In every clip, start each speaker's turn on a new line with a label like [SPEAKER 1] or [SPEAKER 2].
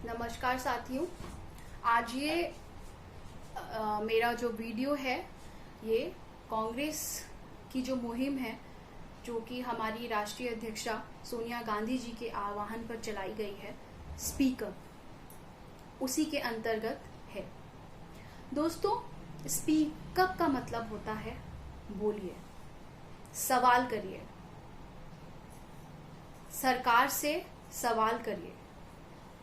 [SPEAKER 1] नमस्कार साथियों। आज ये मेरा जो वीडियो है ये कांग्रेस की जो मुहिम है जो कि हमारी राष्ट्रीय अध्यक्षा सोनिया गांधी जी के आह्वान पर चलाई गई है, स्पीक अप, उसी के अंतर्गत है। दोस्तों, स्पीक अप का मतलब होता है बोलिए, सवाल करिए, सरकार से सवाल करिए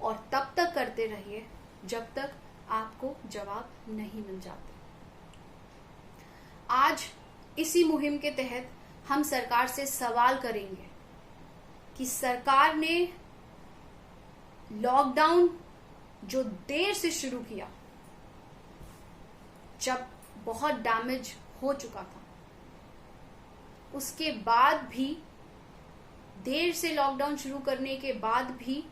[SPEAKER 1] और तब तक करते रहिए जब तक आपको जवाब नहीं मिल जाते। आज इसी मुहिम के तहत हम सरकार से सवाल करेंगे कि सरकार ने लॉकडाउन जो देर से शुरू किया, जब बहुत डैमेज हो चुका था, उसके बाद भी, देर से लॉकडाउन शुरू करने के बाद भी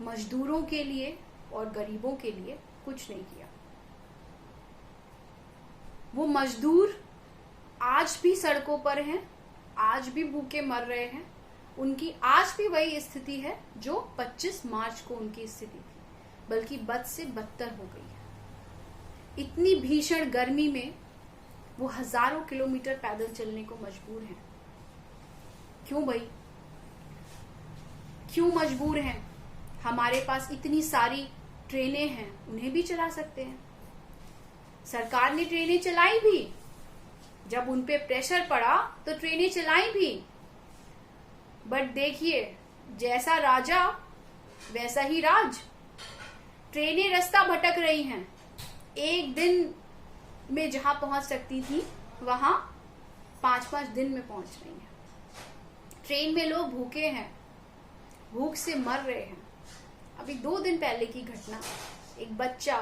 [SPEAKER 1] मजदूरों के लिए और गरीबों के लिए कुछ नहीं किया। वो मजदूर आज भी सड़कों पर हैं, आज भी भूखे मर रहे हैं। उनकी आज भी वही स्थिति है जो 25 मार्च को उनकी स्थिति थी, बल्कि बद से बदतर हो गई है। इतनी भीषण गर्मी में वो हजारों किलोमीटर पैदल चलने को मजबूर हैं। क्यों भाई, क्यों मजबूर हैं? हमारे पास इतनी सारी ट्रेनें हैं, उन्हें भी चला सकते हैं। सरकार ने ट्रेनें चलाई भी, जब उन पे प्रेशर पड़ा तो ट्रेनें चलाई भी। बट देखिए, जैसा राजा वैसा ही राज। ट्रेनें रास्ता भटक रही हैं। एक दिन में जहां पहुंच सकती थी वहां 5-5 दिन में पहुंच रही हैं। ट्रेन में लोग भूखे हैं, भूख से मर रहे हैं। अभी 2 दिन पहले की घटना, एक बच्चा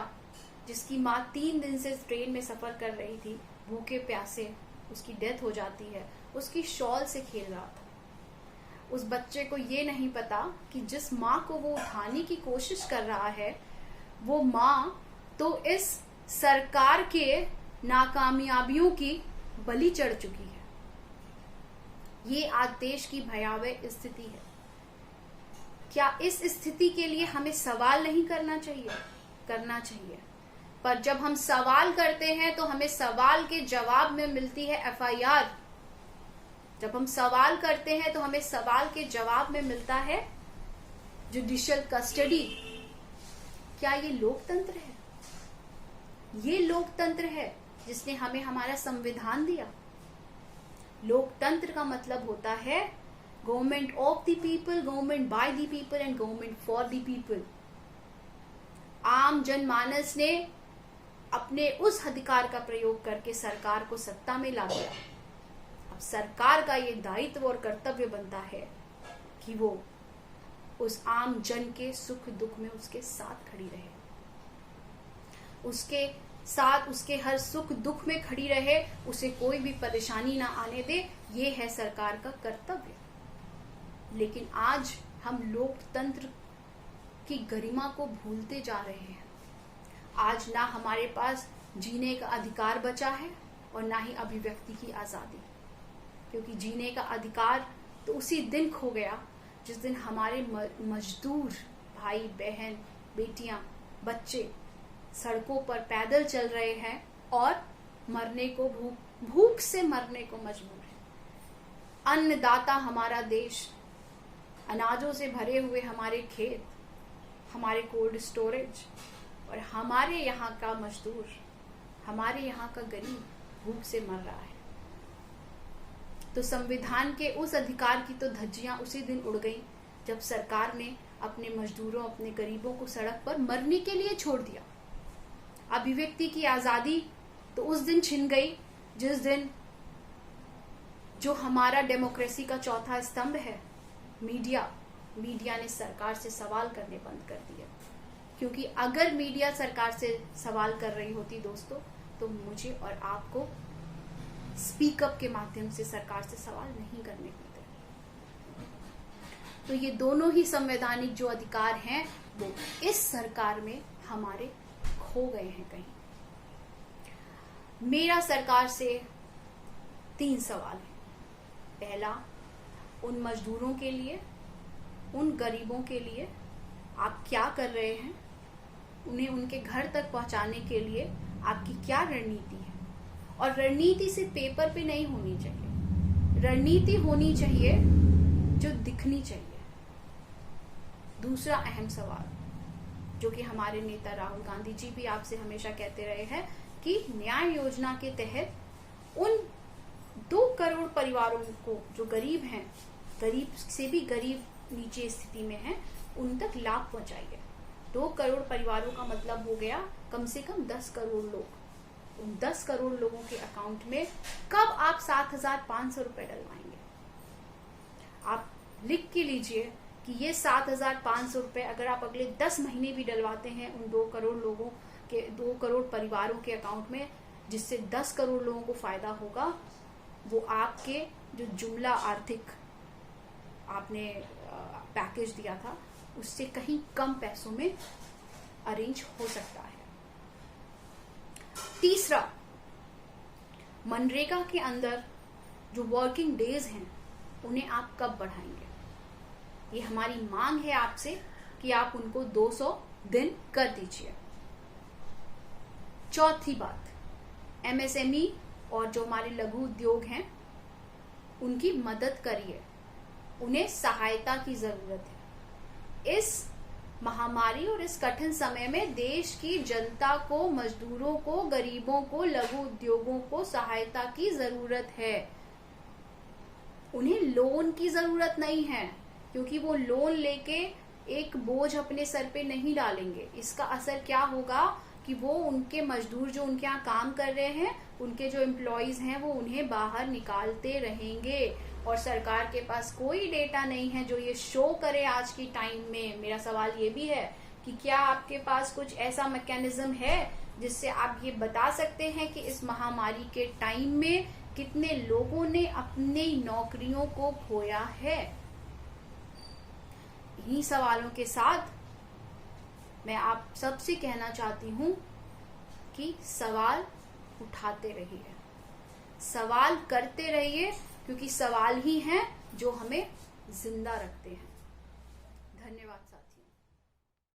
[SPEAKER 1] जिसकी माँ 3 दिन से ट्रेन में सफर कर रही थी, भूखे प्यासे उसकी डेथ हो जाती है, उसकी शॉल से खेल रहा था। उस बच्चे को ये नहीं पता कि जिस माँ को वो उठाने की कोशिश कर रहा है, वो माँ तो इस सरकार के नाकामयाबियों की बलि चढ़ चुकी है। ये आज देश की भयावह स्थिति है। क्या इस स्थिति के लिए हमें सवाल नहीं करना चाहिए? करना चाहिए। पर जब हम सवाल करते हैं तो हमें सवाल के जवाब में मिलती है FIR। जब हम सवाल करते हैं तो हमें सवाल के जवाब में मिलता है जुडिशियल कस्टडी। क्या ये लोकतंत्र है? ये लोकतंत्र है जिसने हमें हमारा संविधान दिया। लोकतंत्र का मतलब होता है government of the people, government by the people and government for the people. आम जनमानस ने अपने उस अधिकार का प्रयोग करके सरकार को सत्ता में ला दिया। अब सरकार का ये दायित्व और कर्तव्य बनता है कि वो उस आम जन के सुख दुख में उसके साथ खड़ी रहे, उसके साथ उसके हर सुख दुख में खड़ी रहे, उसे कोई भी परेशानी ना आने दे। ये है सरकार का कर्तव्य। लेकिन आज हम लोकतंत्र की गरिमा को भूलते जा रहे हैं। आज ना हमारे पास जीने का अधिकार बचा है और ना ही अभिव्यक्ति की आजादी, क्योंकि जीने का अधिकार तो उसी दिन खो गया जिस दिन हमारे मजदूर भाई बहन, बेटियां, बच्चे सड़कों पर पैदल चल रहे हैं और मरने को भूख से मरने को मजबूर है। अन्नदाता हमारा देश, अनाजों से भरे हुए हमारे खेत, हमारे कोल्ड स्टोरेज, और हमारे यहाँ का मजदूर, हमारे यहाँ का गरीब भूख से मर रहा है। तो संविधान के उस अधिकार की तो धज्जियां उसी दिन उड़ गई जब सरकार ने अपने मजदूरों, अपने गरीबों को सड़क पर मरने के लिए छोड़ दिया। अभिव्यक्ति की आजादी तो उस दिन छिन गई जिस दिन जो हमारा डेमोक्रेसी का चौथा स्तंभ है, मीडिया ने सरकार से सवाल करने बंद कर दिया। क्योंकि अगर मीडिया सरकार से सवाल कर रही होती दोस्तों, तो मुझे और आपको स्पीक अप के माध्यम से सरकार से सवाल नहीं करने होते। तो ये दोनों ही संवैधानिक जो अधिकार हैं वो इस सरकार में हमारे खो गए हैं कहीं। मेरा सरकार से 3 सवाल है। पहला, उन मजदूरों के लिए, उन गरीबों के लिए आप क्या कर रहे हैं उन्हें उनके घर तक पहुंचाने के लिए आपकी क्या रणनीति है। और रणनीति सिर्फ पेपर पे नहीं होनी चाहिए, रणनीति होनी चाहिए जो दिखनी चाहिए। दूसरा अहम सवाल जो कि हमारे नेता राहुल गांधी जी भी आपसे हमेशा कहते रहे हैं कि न्याय योजना के तहत उन 2 करोड़ परिवारों को जो गरीब हैं, गरीब से भी गरीब नीचे स्थिति में हैं, उन तक लाभ पहुंचाइए। 2 करोड़ परिवारों का मतलब हो गया कम से कम 10 करोड़ लोग। उन 10 करोड़ लोगों के अकाउंट में कब आप 7,500 रुपए डलवाएंगे? आप लिख के लीजिए कि ये 7,500 रुपए अगर आप अगले 10 महीने भी डलवाते हैं उन 2 करोड़ लोगों के, 2 करोड़ परिवारों के अकाउंट में, जिससे 10 करोड़ लोगों को फायदा होगा, वो आपके जो जुमला आर्थिक आपने पैकेज दिया था उससे कहीं कम पैसों में अरेंज हो सकता है। तीसरा, मनरेगा के अंदर जो वर्किंग डेज हैं उन्हें आप कब बढ़ाएंगे? ये हमारी मांग है आपसे कि आप उनको 200 दिन कर दीजिए। चौथी बात, एमएसएमई और जो हमारे लघु उद्योग हैं उनकी मदद करिए, उन्हें सहायता की जरूरत है। इस महामारी और इस कठिन समय में देश की जनता को, मजदूरों को, गरीबों को, लघु उद्योगों को सहायता की जरूरत है। उन्हें लोन की जरूरत नहीं है, क्योंकि वो लोन लेके एक बोझ अपने सर पे नहीं डालेंगे। इसका असर क्या होगा कि वो उनके मजदूर जो उनके यहाँ काम कर रहे हैं, उनके जो एम्प्लॉइज हैं, वो उन्हें बाहर निकालते रहेंगे। और सरकार के पास कोई डेटा नहीं है जो ये शो करे आज की टाइम में। मेरा सवाल ये भी है कि क्या आपके पास कुछ ऐसा मैकेनिज्म है जिससे आप ये बता सकते हैं कि इस महामारी के टाइम में कितने लोगों ने अपनी नौकरियों को खोया है? इन्हीं सवालों के साथ मैं आप सबसे कहना चाहती हूं कि सवाल उठाते रहिए, सवाल करते रहिए, क्योंकि सवाल ही हैं जो हमें जिंदा रखते हैं। धन्यवाद।